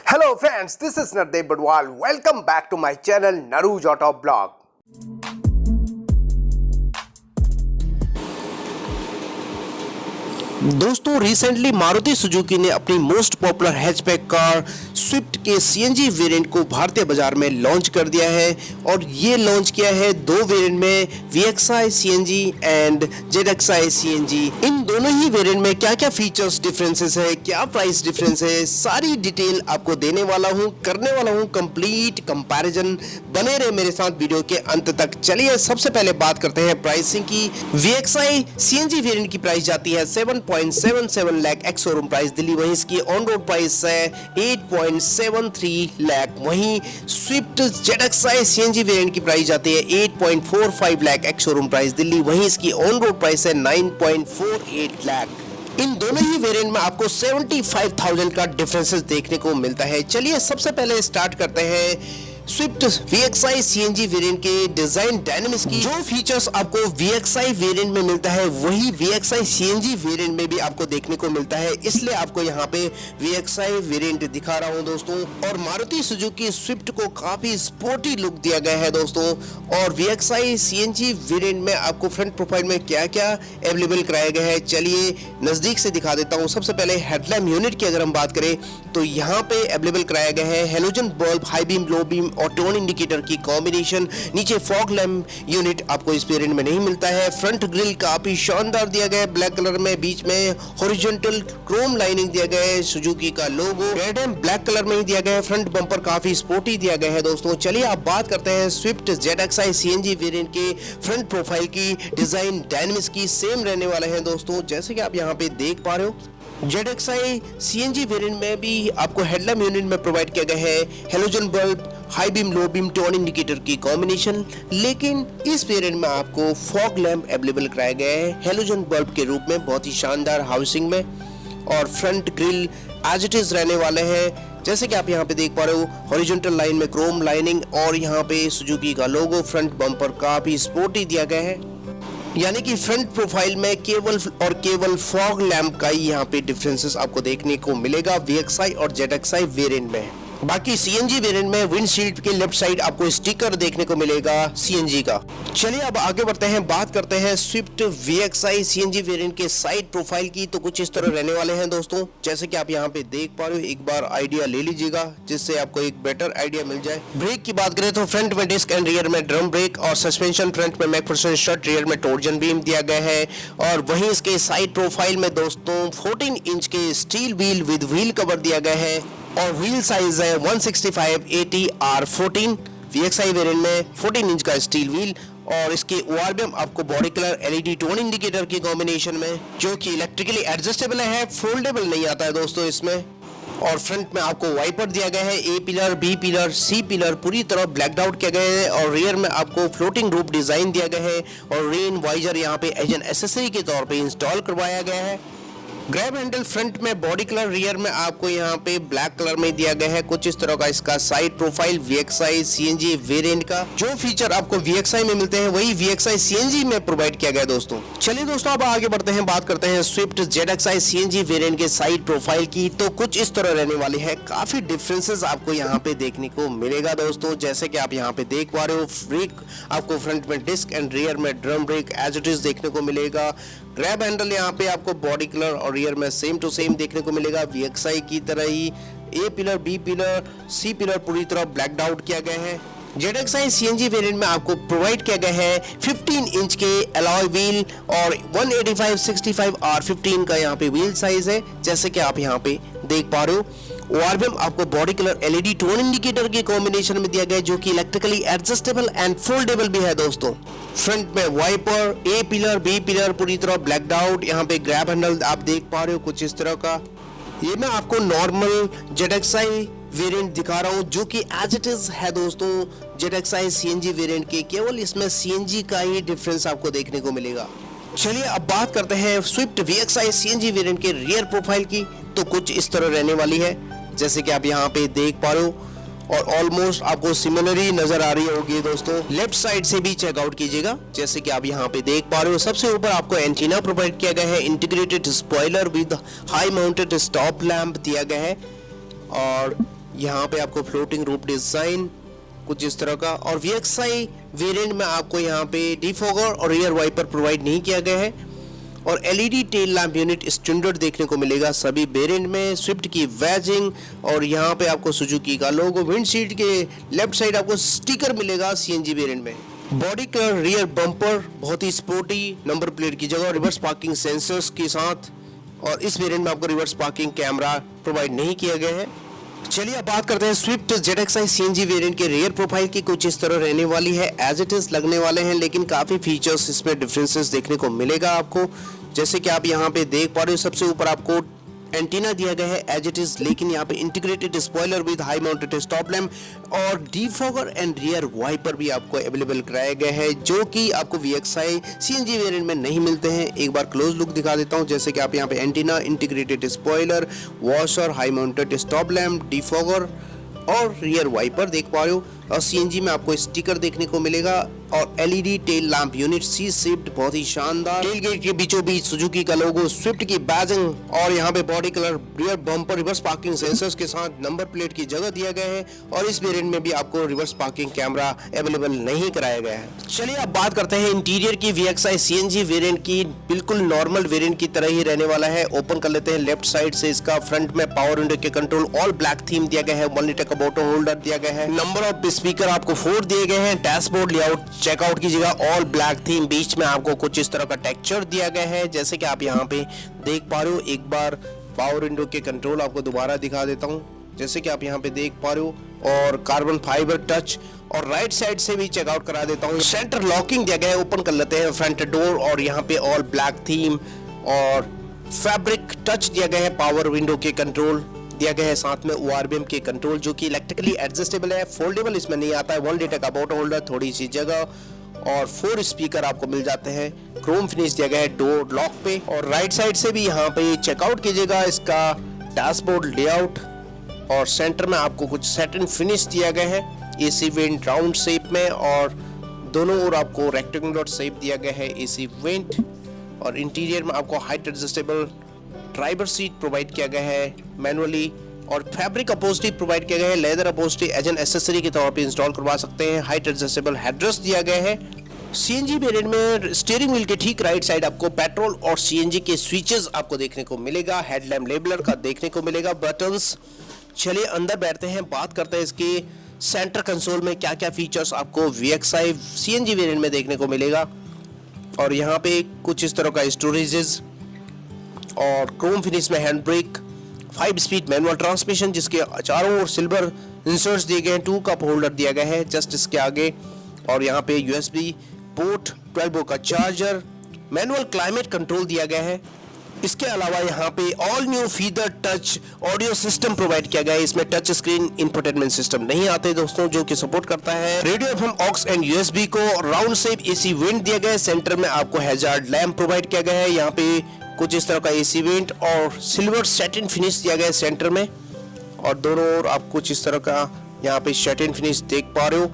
Hello friends, this is Nardev Badwal. Welcome back to my channel Naruj Auto Blog. दोस्तों recently Maruti Suzuki ने अपनी most popular hatchback car Swift के CNG variant को भारतीय बाजार में लॉन्च कर दिया है और ये लॉन्च किया है दो वेरिएंट में VXI CNG and ZXI CNG. इन दोनों ही वेरिएंट में क्या क्या फीचर्स डिफरेंसेस है, क्या प्राइस डिफरेंस है, सारी डिटेल आपको देने वाला हूँ, करने वाला हूँ कंप्लीट कंपैरिजन। बने रहे मेरे साथ वीडियो के अंत तक। चलिए सबसे पहले बात करते हैं प्राइसिंग की। VXI सीएनजी वेरिएंट की प्राइस जाती है 7.77 lakh ex showroom price Delhi, वहीं इसकी ऑन रोड प्राइस है 8.73 लाख। वहीं स्विफ्ट ZXI सीएनजी वेरिएंट की प्राइस जाती है 8.45 lakh ex showroom price Delhi, वहीं इसकी ऑन रोड प्राइस है 9.48 लाख। इन दोनों ही वेरिएंट में आपको 75,000 का डिफरेंसेस देखने को मिलता है। चलिए सबसे पहले स्टार्ट करते हैं स्विफ्ट VXI सीएनजी वेरिएंट के डिजाइन डायनामिक्स की। जो फीचर्स आपको VXI वेरिएंट में मिलता है वही VXI सीएनजी वेरिएंट में भी आपको देखने को मिलता है, इसलिए आपको यहाँ पे VXI वेरिएंट दिखा रहा हूँ दोस्तों। और मारुति सुजुकी स्विफ्ट को काफी स्पोर्टी लुक दिया गया है दोस्तों। और VXI सीएनजी वेरिएंट में आपको फ्रंट प्रोफाइल में क्या क्या अवेलेबल कराया गया है, चलिए नजदीक से दिखा देता हूँ। सबसे पहले हेडलैम्प यूनिट की अगर हम बात करें तो यहाँ पे अवेलेबल कराया गया है halogen bulb, high beam, low beam और टर्न इंडिकेटर की कॉम्बिनेशन। नीचे फॉग लैम्प यूनिट आपको इस वेरिएंट में नहीं मिलता है। फ्रंट ग्रिल काफी शानदार दिया गया है ब्लैक कलर में, बीच में हॉरिजॉन्टल क्रोम लाइनिंग दिया गया है, सुजुकी का logo red and black colour में ही दिया गया है। फ्रंट बम्पर काफी स्पोर्टी दिया गया है दोस्तों। चलिए आप बात करते हैं स्विफ्ट ZXI सीएनजी वेरिएंट के फ्रंट प्रोफाइल की। डिजाइन डायनामिक्स की सेम रहने वाले हैं दोस्तों, जैसे कि आप यहाँ पे देख पा रहे हो। ZXI सीएनजी वेरिएंट में भी आपको हेडलैम्प यूनिट में प्रोवाइड किया गया है halogen bulb, high beam, low beam, turn indicator की कॉम्बिनेशन। लेकिन इस वेरिएंट में आपको फॉग लैम्प अवेलेबल कराया गया है हेलोजन बल्ब के रूप में, बहुत ही शानदार हाउसिंग में। और front grill as it is रहने वाले हैं, जैसे कि आप यहाँ पे देख पा रहे हो हॉरिजॉन्टल लाइन में क्रोम लाइनिंग और यहाँ पे सुजुकी का लोगो। फ्रंट बम्पर काफी स्पोर्टी दिया गया है, यानी कि फ्रंट प्रोफाइल में केवल फॉग लैम्प का ही यहाँ पे डिफरेंसेस आपको देखने को मिलेगा VXI और ZXI वेरिएंट में। बाकी सीएनजी वेरिएंट में विंडशील्ड के लेफ्ट साइड आपको स्टिकर देखने को मिलेगा सीएनजी का। चलिए अब आगे बढ़ते हैं, बात करते हैं स्विफ्ट VXI सीएनजी वेरिएंट के साइड प्रोफाइल की। तो कुछ इस तरह रहने वाले हैं दोस्तों, जैसे कि आप यहाँ पे देख पा रहे हो। एक बार आइडिया ले लीजिएगा जिससे आपको एक बेटर आइडिया मिल जाए। ब्रेक की बात करें तो फ्रंट में डिस्क एंड रियर में ड्रम ब्रेक और सस्पेंशन फ्रंट में मैकफरसन स्ट्रट, रियर में टॉर्जन बीम दिया गया है। और वहीं इसके साइड प्रोफाइल में दोस्तों 14 इंच के steel wheel with wheel cover दिया गया है और व्हील साइज है 165/80R14। VXI वेरिएंट में 14 इंच का स्टील व्हील और इसके ORBM आपको body colour LED tone indicator की कॉम्बिनेशन में, जो कि इलेक्ट्रिकली एडजस्टेबल है, फोल्डेबल नहीं आता है दोस्तों इसमें। और फ्रंट में आपको वाइपर दिया गया है, A pillar, B pillar, C pillar पूरी तरह ब्लैकड आउट किया गया है। और रियर में आपको फ्लोटिंग रूफ डिजाइन दिया गया है और रेन वाइजर यहाँ पे एज एन एसेसरी के तौर पे इंस्टॉल करवाया गया है। ग्रैब हैंडल फ्रंट में बॉडी कलर, रियर में आपको यहाँ पे ब्लैक कलर में दिया गया है। कुछ इस तरह का इसका side profile VXI CNG variant का। जो फीचर आपको VXI में मिलते हैं वही VXI सीएनजी में प्रोवाइड किया गया दोस्तों। चलिए दोस्तों अब आगे बढ़ते हैं, बात करते हैं स्विफ्ट ZXI सीएनजी वेरिएंट के साइड प्रोफाइल की। तो कुछ इस तरह रहने वाली है, काफी डिफरेंसेस आपको यहाँ पे देखने को मिलेगा दोस्तों, जैसे कि आप यहाँ पे देख पा रहे हो। ब्रेक आपको फ्रंट में डिस्क एंड रियर में drum brake as it is देखने को मिलेगा। ग्रैब हैंडल यहाँ पे आपको बॉडी कलर और रियर में सेम टू सेम देखने को मिलेगा VXI की तरह ही। A pillar, B pillar, C pillar पूरी तरह ब्लैकड आउट किया गया है। ZXI सीएनजी वेरिएंट में आपको प्रोवाइड किया गया है 15 इंच के अलॉय व्हील और 185/65R15 का यहाँ पे व्हील साइज है, जैसे कि आप यहाँ पे देख पा रहे हो। ORBM आपको body colour LED tone indicator के कॉम्बिनेशन में दिया गया है, जो कि इलेक्ट्रिकली एडजस्टेबल एंड फोल्डेबल भी है दोस्तों। फ्रंट में wiper, A pillar, B pillar पूरी तरह ब्लैकड आउट। यहाँ पे ग्रैब हैंडल आप देख पा रहे हो कुछ इस तरह का। ये मैं आपको नॉर्मल ZXI वेरिएंट दिखा रहा हूँ, जो कि एज इट इज है दोस्तों ZXI सीएनजी वेरिएंट के, केवल इसमें सीएनजी का ही डिफरेंस आपको देखने को मिलेगा। चलिए अब बात करते हैं स्विफ्ट VXI सीएनजी वेरिएंट के रियर प्रोफाइल की। तो कुछ इस तरह रहने वाली है, जैसे कि आप यहाँ पे देख पा रहे हो। और ऑलमोस्ट आपको सिमिलर नजर आ रही होगी दोस्तों। लेफ्ट साइड से भी चेकआउट कीजिएगा, जैसे कि आप यहाँ पे देख पा रहे हो। सबसे ऊपर आपको एंटीना प्रोवाइड किया गया है, integrated spoiler with high mounted stop lamp दिया गया है। और यहाँ पे आपको फ्लोटिंग रूफ डिजाइन कुछ इस तरह का, और VXI वेरिएंट में आपको यहाँ पे डिफॉगर और रियर वाइपर प्रोवाइड नहीं किया गया है, और LED tail lamp unit standard देखने को मिलेगा सभी वेरिएंट में। स्विफ्ट की वैजिंग, और यहाँ पे आपको सुजुकी का लोगो। विंडशील्ड के लेफ्ट साइड आपको स्टिकर मिलेगा CNG वेरिएंट में। बॉडी का रियर बम्पर बहुत ही स्पोर्टी, नंबर प्लेट की जगह रिवर्स पार्किंग सेंसर्स के साथ, और इस वेरिएंट में आपको रिवर्स पार्किंग कैमरा प्रोवाइड नहीं किया गया है। चलिए अब बात करते हैं स्विफ्ट ZXi CNG वेरिएंट के रियर प्रोफाइल की। कुछ इस तरह रहने वाली है, एज इट इज लगने वाले हैं, लेकिन काफी फीचर्स इसमें डिफरेंसेस देखने को मिलेगा आपको। जैसे कि आप यहाँ पे देख पा रहे हो, सबसे ऊपर आपको एंटीना दिया गया है एज इट इज, लेकिन यहाँ पे integrated spoiler with high mounted stop lamp और डिफॉगर एंड रियर वाइपर भी आपको अवेलेबल कराया गया है, जो कि आपको VXi CNG वेरिएंट में नहीं मिलते हैं। एक बार क्लोज लुक दिखा देता हूँ। जैसे कि आप यहाँ पे antenna, integrated spoiler, washer, high mounted stop lamp, defogger और रियर वाइपर देख पा रहे हो, और CNG में आपको स्टिकर देखने को मिलेगा, और LED टेल लैंप यूनिट सी शिफ्ट बहुत ही शानदार। टेल गेट के बीचों बीच सुजुकी का लोगो, स्विफ्ट की बैजिंग, और यहाँ पे body colour, rear bumper, reverse parking sensors के साथ नंबर प्लेट की जगह दिया गया है, और इस वेरिएंट में भी आपको रिवर्स पार्किंग कैमरा अवेलेबल नहीं कराया गया है। चलिए अब बात करते हैं इंटीरियर की। VXi CNG वेरिएंट की बिल्कुल नॉर्मल वेरिएंट की तरह ही रहने वाला है। ओपन कर लेते हैं लेफ्ट साइड से इसका। फ्रंट में पावर विंडो के कंट्रोल ऑल ब्लैक थीम दिया गया है, 1 लीटर का बॉटल होल्डर दिया गया है, नंबर ऑफ स्पीकर आपको 4 दिए गए हैं, डैशबोर्ड लेआउट चेकआउट की जगह ऑल ब्लैक थीम, बीच में आपको कुछ इस तरह का टेक्सचर दिया गया है, जैसे कि आप यहाँ पे देख पा रहे हो। एक बार पावर विंडो के कंट्रोल आपको दोबारा दिखा देता हूँ, जैसे कि आप यहाँ पे देख पा रहे हो, और कार्बन फाइबर टच, और राइट साइड से भी चेकआउट करा देता हूँ। सेंटर लॉकिंग दिया गया है, ओपन कर लेते हैं फ्रंट डोर, और यहाँ पे ऑल ब्लैक थीम और फैब्रिक टच दिया गया है। पावर विंडो के कंट्रोल दिया गया है, साथ में ORBM के कंट्रोल जो कि इलेक्ट्रिकली एडजस्टेबल है, फोल्डेबल इसमें नहीं आता है। 1 लीटर का बॉटल होल्डर, थोड़ी सी जगह, और 4 स्पीकर आपको मिल जाते हैं। क्रोम फिनिश दिया गया है डोर लॉक पे, और राइट साइड से भी यहाँ पे चेकआउट कीजिएगा इसका डैशबोर्ड लेआउट, और सेंटर में आपको कुछ सैटिन फिनिश दिया गया है AC वेंट राउंड शेप में, और दोनों ओर आपको रेक्टेंगुलर शेप दिया गया है AC वेंट, और इंटीरियर में आपको height adjustable driver seat provide किया गया है मैनुअली, और फैब्रिक अपहोल्स्ट्री प्रोवाइड किया गया है। Leather upholstery as an accessory के तौर पे इंस्टॉल करवा सकते हैं। हाइट एडजस्टेबल हेडरेस्ट दिया गया है। CNG वेरिएंट में स्टीयरिंग व्हील के ठीक राइट साइड आपको पेट्रोल और CNG के स्विचेस आपको देखने को मिलेगा, हेडलैम्प लेबलर का देखने को मिलेगा, बटन्स। चलिए अंदर बैठते हैं, बात करते हैं इसके सेंटर कंसोल में क्या क्या फीचर्स आपको VXi CNG वेरिएंट में देखने को मिलेगा। और यहाँ पे कुछ इस तरह का स्टोरेजेस, और क्रोम फिनिश में hand brake, 5 speed manual transmission जिसके चारों ओर सिल्वर इंसर्ट्स दिए गए हैं, 2 कप होल्डर दिया गया है जस्ट इसके आगे, और यहाँ पे USB पोर्ट, 12 वोल्ट का चार्जर, मैनुअल क्लाइमेट कंट्रोल दिया गया है। इसके अलावा यहाँ पे all new feather touch audio system provide किया गया है। इसमें टच स्क्रीन इंफोटेनमेंट सिस्टम नहीं आते दोस्तों, जो कि सपोर्ट करता है। Radio FM aux and USB को, राउंड शेप AC वेंट दिया गया है। सेंटर में आपको हैजार्ड लैम्प प्रोवाइड किया गया है। यहाँ पे कुछ इस तरह का AC वेंट और सिल्वर सैटिन फिनिश दिया गया है सेंटर में, और दोनों ओर आप कुछ इस तरह का यहाँ पे सैटिन फिनिश देख पा रहे हो।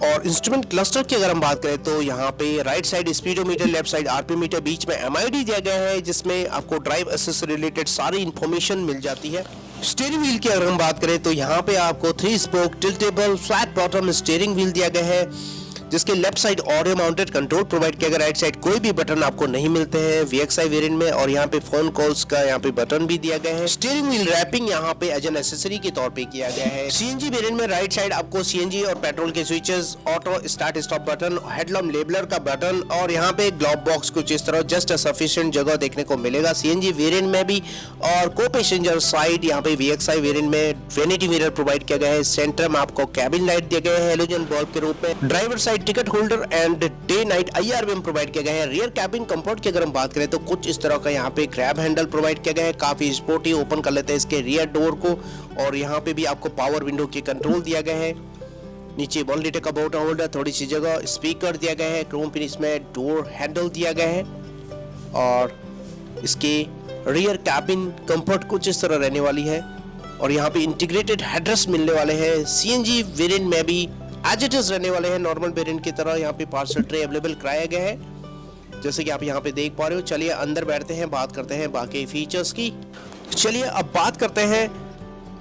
और इंस्ट्रूमेंट क्लस्टर की अगर हम बात करें तो यहाँ पे right side speedometer, left side RPM meter, बीच में MID दिया गया है, जिसमें आपको ड्राइव असिस्ट से रिलेटेड सारी इंफॉर्मेशन मिल जाती है। स्टीयरिंग व्हील की अगर हम बात करें तो यहाँ पे आपको 3 spoke tiltable flat bottom steering wheel दिया गया है, जिसके left side audio mounted control provide किया गया। राइट साइड कोई भी बटन आपको नहीं मिलते हैं VXi वेरिएंट में, और यहाँ पे फोन कॉल्स का यहाँ पे बटन भी दिया गया है। स्टीयरिंग व्हील रैपिंग यहाँ पे एज एन एसेसरी के तौर पे किया गया है। CNG वेरिएंट में राइट साइड आपको CNG और पेट्रोल के switches, auto start stop button, headlamp labeller का बटन, और यहाँ पे ग्लोव बॉक्स कुछ इस तरह जस्ट सफिशिएंट जगह देखने को मिलेगा CNG वेरिएंट में भी। और को पैसेंजर साइड यहाँ पे VXi वेरिएंट में वैनिटी मिरर प्रोवाइड किया गया है। सेंटर में आपको कैबिन लाइट दिया गया है हेलोजन बल्ब के रूप में। Driver side ticket holder and day night IRBM provide किया गया है। रियर कैबिन कंफर्ट की अगर हम बात करें तो कुछ इस तरह का यहाँ पे ग्रैब हैंडल प्रोवाइड किया गया है, काफी स्पोर्टी। ओपन कर लेते हैं इसके रियर डोर को, और यहाँ पे भी आपको पावर विंडो के कंट्रोल दिया गया है। नीचे 1 लीटर का बॉटल होल्डर, थोड़ी सी जगह, स्पीकर दिया गया है, क्रोम फिनिश में डोर हैंडल दिया गया है, और इसके रियर कैबिन कंफर्ट कुछ इस तरह रहने वाली है। और यहाँ पे इंटीग्रेटेड हेडरेस्ट मिलने वाले हैं। CNG वेरिएंट में भी एज इट इज रहने वाले हैं नॉर्मल वेरिएंट की तरह। यहाँ पे पार्सल ट्रे अवेलेबल कराया गया है, जैसे कि आप यहाँ पे देख पा रहे हो। चलिए अंदर बैठते हैं, बात करते हैं बाकी फीचर्स की। चलिए अब बात करते हैं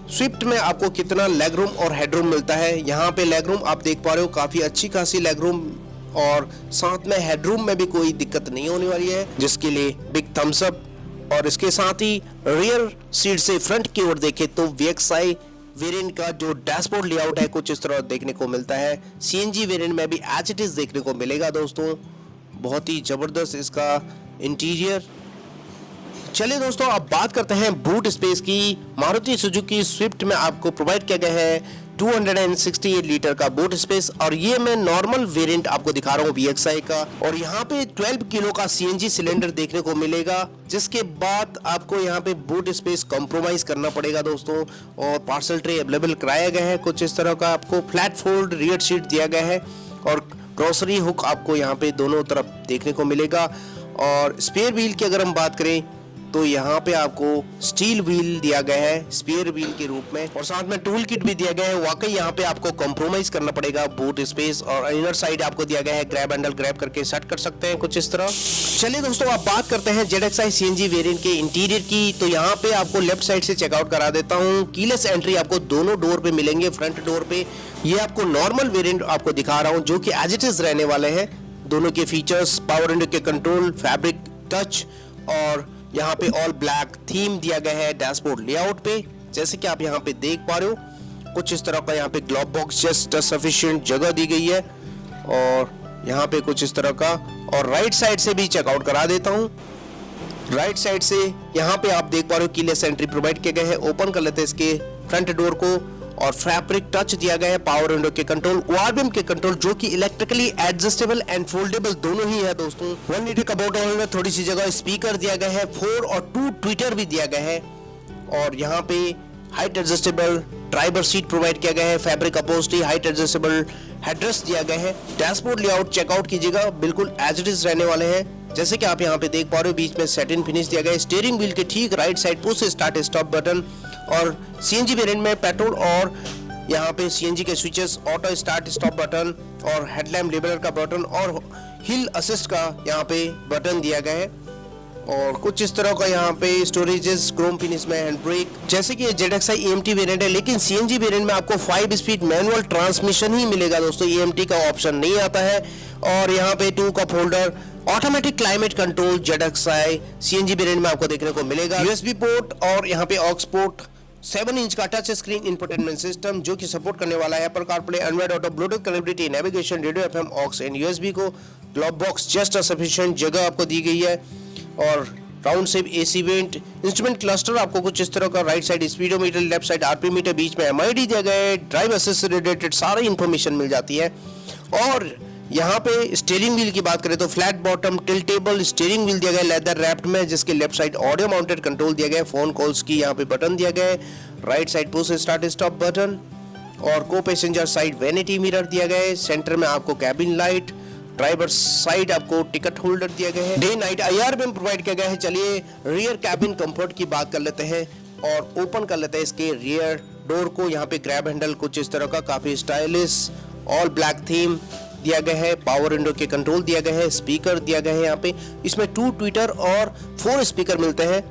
स्विफ्ट में आपको कितना लेग रूम और हेडरूम मिलता है। यहाँ पे लेग रूम आप देख पा रहे हो, काफी अच्छी खासी लेग रूम और साथ में हेडरूम में भी कोई दिक्कत नहीं होने वाली है, जिसके लिए बिग थम्स अप। और इसके साथ ही रियर सीट से फ्रंट की ओर देखें तो VXI वेरिएंट का जो डैशबोर्ड लेआउट है कुछ इस तरह देखने को मिलता है। CNG वेरिएंट में भी एज इट इज देखने को मिलेगा दोस्तों, बहुत ही जबरदस्त इसका इंटीरियर। चलिए दोस्तों, अब बात करते हैं बूट स्पेस की। मारुति सुजुकी स्विफ्ट में आपको प्रोवाइड किया गया है 268 लीटर का बूट स्पेस, और ये मैं नॉर्मल वेरिएंट आपको दिखा रहा हूँ VXI का। और यहाँ पे 12 किलो का CNG सिलेंडर देखने को मिलेगा, जिसके बाद आपको यहाँ पे बूट स्पेस कॉम्प्रोमाइज करना पड़ेगा दोस्तों। और पार्सल ट्रे अवेलेबल कराया गया है कुछ इस तरह का, आपको फ्लैट फोल्ड रियर सीट दिया गया है और ग्रोसरी हुक आपको यहाँ पे दोनों तरफ देखने को मिलेगा। और स्पेयर व्हील की अगर हम बात करें तो यहाँ पे आपको स्टील व्हील दिया गया है स्पेयर व्हील के रूप में, और साथ में टूल किट भी दिया गया है। वाकई यहाँ पे आपको कॉम्प्रोमाइज करना पड़ेगा बूट स्पेस। और इनर साइड आपको दिया गया है ग्रैब हैंडल, ग्रैब करके सेट कर सकते हैं कुछ इस तरह। चलिए दोस्तों, आप बात करते हैं ZXi CNG वेरिएंट के इंटीरियर की। तो यहाँ पे आपको लेफ्ट साइड से चेकआउट करा देता हूँ। कीलेस एंट्री आपको दोनों डोर पे मिलेंगे। फ्रंट डोर पे ये आपको नॉर्मल वेरिएंट आपको दिखा रहा हूँ, जो कि एज इट इज रहने वाले हैं। दोनों के फीचर्स, पावर विंडो के कंट्रोल, फैब्रिक टच, और यहाँ पे ऑल ब्लैक थीम दिया गया है डैशबोर्ड लेआउट पे, जैसे कि आप यहाँ पे देख पा रहे हो। कुछ इस तरह का यहाँ पे ग्लोव बॉक्स जस्ट सफिशिएंट जगह दी गई है, और यहाँ पे कुछ इस तरह का। और राइट साइड से भी चेकआउट करा देता हूँ। राइट साइड से यहाँ पे आप देख पा रहे हो कीलेस एंट्री प्रोवाइड किया गया है। ओपन कर लेते हैं इसके फ्रंट डोर को, और फैब्रिक टच दिया गया है। पावर विंडो के कंट्रोल, ORVM के कंट्रोल, जो कि इलेक्ट्रिकली एडजस्टेबल एंड फोल्डेबल दोनों ही है दोस्तों। 1 लीटर का बॉटल होल्डर, थोड़ी सी जगह स्पीकर दिया गया है। 4 और 2 ट्विटर भी दिया गया है। और यहाँ पे height adjustable driver seat provide किया गया है। Fabric upholstery, height adjustable headrest दिया गया है। डैशबोर्ड लेआउट चेकआउट कीजिएगा, बिल्कुल एज इट इज रहने वाले हैं, जैसे कि आप यहाँ पे देख पा रहे हो। बीच में सैटिन फिनिश दिया गया है। स्टीयरिंग व्हील के ठीक right side push start stop button, और CNG वेरिएंट में पेट्रोल और यहाँ पे CNG के switches, auto start stop button, और हेडलैम्प लेबलर का बटन, और हिल असिस्ट का यहाँ पे बटन दिया गया है। और कुछ इस तरह का यहाँ पे स्टोरेजेस, क्रोम फिनिश में हैंड ब्रेक। जैसे कि ZXi EMT वेरिएंट है, लेकिन CNG वेरिएंट में आपको 5 स्पीड मैनुअल ट्रांसमिशन ही मिलेगा दोस्तों। EMT का ऑप्शन नहीं आता है। और यहाँ पे 2 cup holder, automatic climate control ZXi CNG variant में आपको देखने को मिलेगा। USB पोर्ट, और यहाँ पे ऑक्स पोर्ट, 7 इंच का टच स्क्रीन इंफोटेनमेंट सिस्टम, जो कि सपोर्ट करने वाला है Apple CarPlay, Android Auto, Bluetooth connectivity, navigation, radio FM, aux and USB को। ग्लोव बॉक्स जस्ट सफिशिएंट जगह आपको दी गई है। और round shape AC vent, instrument cluster आपको कुछ इस तरह का। Right side speedometer, left side RPM meter, बीच में MID दिया गया है। ड्राइव असिस्ट से रिलेटेड सारी इंफॉर्मेशन मिल जाती है। और यहाँ पे स्टीयरिंग व्हील की बात करें तो flat bottom tiltable steering wheel दिया गया है लेदर रैप्ड में, जिसके left side audio mounted control दिया गया है। फोन कॉल्स की यहाँ पे बटन दिया गया है। Right side push start stop button, और को पैसेंजर साइड वैनिटी मिरर दिया गया है। सेंटर में आपको कैबिन लाइट, ड्राइवर साइड आपको टिकट होल्डर दिया गया है। डे नाइट IRBM प्रोवाइड किया गया है। चलिए रियर कैबिन कंफर्ट की बात कर लेते हैं, और ओपन कर लेते हैं इसके रियर डोर को। यहाँ पे ग्रैब हैंडल कुछ इस तरह का, काफी स्टाइलिश, ऑल ब्लैक थीम दिया गया है। पावर विंडो के कंट्रोल दिया गया है। स्पीकर दिया गया है यहाँ पे। इसमें 2 ट्विटर और 4 स्पीकर मिलते हैं।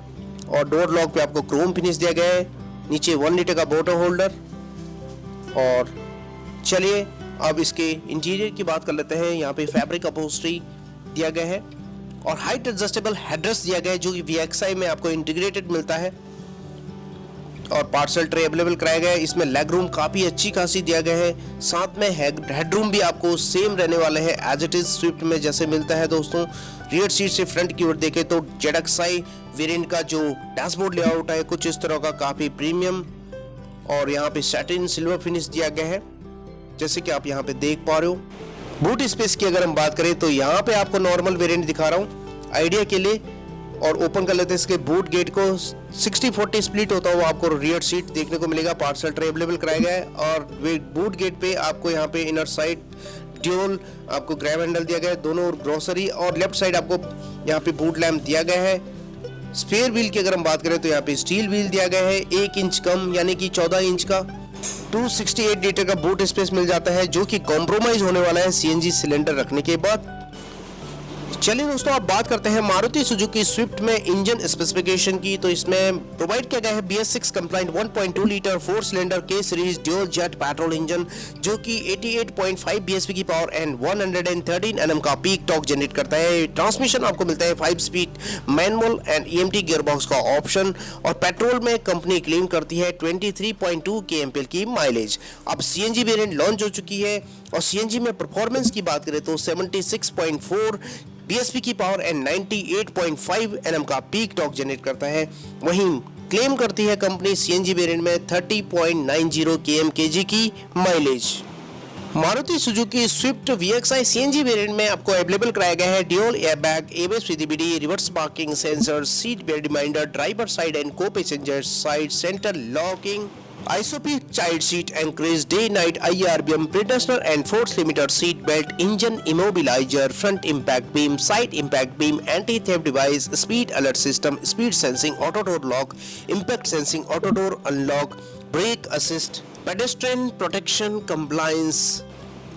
और डोर लॉक पे आपको क्रोम फिनिश दिया गया है। नीचे 1 लीटर का बॉटल होल्डर। और चलिए अब इसके इंटीरियर की बात कर लेते हैं। यहाँ पे फैब्रिक अपहोल्स्ट्री दिया गया है, और हाइट एडजस्टेबल हेडरेस्ट दिया गया है, जो कि VXi में आपको इंटीग्रेटेड मिलता है। और पार्सल ट्रे अवेलेबल कराया गया है। इसमें लेग रूम काफी अच्छी खासी दिया गया है। साथ में हेडरूम भी आपको सेम रहने वाले हैं एज इट इज स्विफ्ट में जैसे मिलता है दोस्तों। रियर सीट से फ्रंट की ओर देखें तो ZXi वेरिएंट का जो डैशबोर्ड लेआउट है कुछ इस तरह का, काफी प्रीमियम, और यहाँ पे सैटिन सिल्वर फिनिश दिया गया है, जैसे कि आप यहाँ पे देख पा रहे हो। बूट स्पेस की अगर हम बात करें तो यहाँ पे आपको नॉर्मल वेरिएंट दिखा रहा हूँ आइडिया के लिए। और ओपन कर लेते हैं इसके बूट गेट को। 60-40 स्प्लिट होता हुआ आपको रियर सीट देखने को मिलेगा। पार्सल ट्रे अवेलेबल कराया गया है। और बूट गेट पे आपको यहाँ पे इनर साइड ड्यूल आपको ग्रैब हैंडल दिया गया है, दोनों और ग्रोसरी। और लेफ्ट साइड आपको यहाँ पे बूट लैम्प दिया गया है। स्पेयर व्हील की अगर हम बात करें तो यहाँ पे स्टील व्हील दिया गया है, 1 इंच कम यानी कि 14 इंच का। 268 लीटर का बूट स्पेस मिल जाता है, जो कि कॉम्प्रोमाइज होने वाला है CNG सिलेंडर रखने के बाद। चलिए दोस्तों, आप बात करते हैं मारुति सुजुकी स्विफ्ट में इंजन स्पेसिफिकेशन की। तो इसमें प्रोवाइड किया गया है BS6 कंप्लाइंट 1.2 लीटर 4 सिलेंडर के series dual jet petrol engine, जो कि 88.5 bhp की पावर एंड 113 Nm का पीक टॉर्क जनरेट करता है। ट्रांसमिशन आपको मिलता है 5 speed manual and EMT gearbox का ऑप्शन, और पेट्रोल में कंपनी क्लेम करती है 23.2 kmpl की माइलेज। अब CNG वेरिएंट लॉन्च हो चुकी है, और CNG में परफॉर्मेंस की बात करें तो 76.4 bhp की पावर एंड 98.5 Nm का पीक टॉर्क जनरेट करता है। वहीं क्लेम करती है कंपनी CNG वेरिएंट में 30.90 kmkg की mileage. Maruti Suzuki Swift VXI CNG variant में आपको अवेलेबल कराया गया है dual airbag, ABS CVT, reverse parking sensor, seat belt reminder, driver side and को passenger side centre locking, ISOPIC child seat anchorage, day-night IRBM, predestinal and force limiter seat belt, engine immobilizer, front impact beam, side impact beam, anti-theft device, speed alert system, speed sensing, auto door lock, impact sensing, auto door unlock, brake assist, pedestrian protection compliance,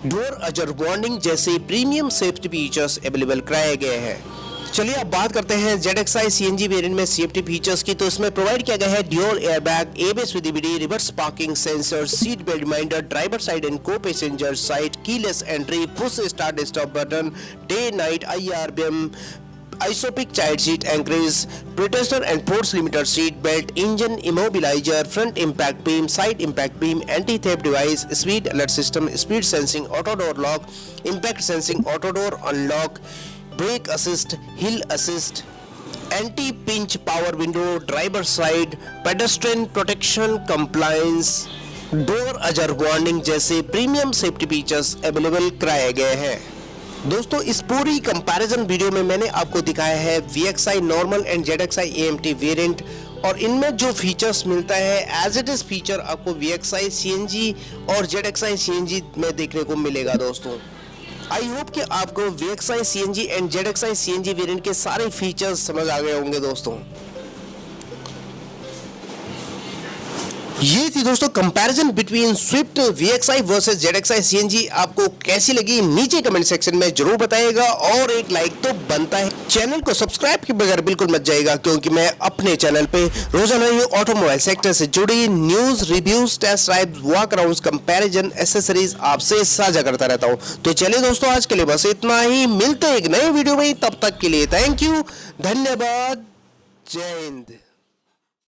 door अजर warning जैसे premium safety features available कराए गए हैं। चलिए अब बात करते हैं ZXI CNG वेरिएंट में सेफ्टी फीचर्स की। तो इसमें प्रोवाइड किया गया है dual airbag, ABS CVT, reverse parking sensor, seat belt reminder, driver side and को passenger side, keyless entry, push start stop button, day night IRBM, ISOPIC child seat anchorage, predestinal and force limiter seat belt, engine immobilizer, front impact beam, side impact beam, anti-theft device, speed alert system, speed sensing, auto door lock, impact sensing, auto door unlock, brake assist, hill assist, anti-pinch power window, driver side, pedestrian protection compliance, door अजर warning जैसे premium safety features available कराए गए हैं। दोस्तों, इस पूरी comparison video में मैंने आपको दिखाया है VXI normal and ZXI AMT variant, और इनमें जो फीचर्स मिलता है एज इट इज फीचर आपको VXI CNG और ZXI CNG में देखने को मिलेगा। दोस्तों, आई होप कि आपको VXI CNG and ZXI CNG variant के सारे फीचर्स समझ आ गए होंगे। दोस्तों, ये थी दोस्तों comparison between Swift VXI versus ZXI CNG। आपको कैसी लगी नीचे कमेंट सेक्शन में जरूर बताइएगा, और एक लाइक तो बनता है। चैनल को सब्सक्राइब के बगैर बिल्कुल मत जाइएगा, क्योंकि मैं अपने चैनल पे रोजाना ये ऑटोमोबाइल सेक्टर से जुड़ी news, reviews, test drive, walk around, comparison, accessories आपसे साझा करता रहता हूँ। तो चलिए दोस्तों, आज के लिए बस इतना ही। मिलते हैं एक नए वीडियो में, तब तक के लिए थैंक यू, धन्यवाद, जय हिंद।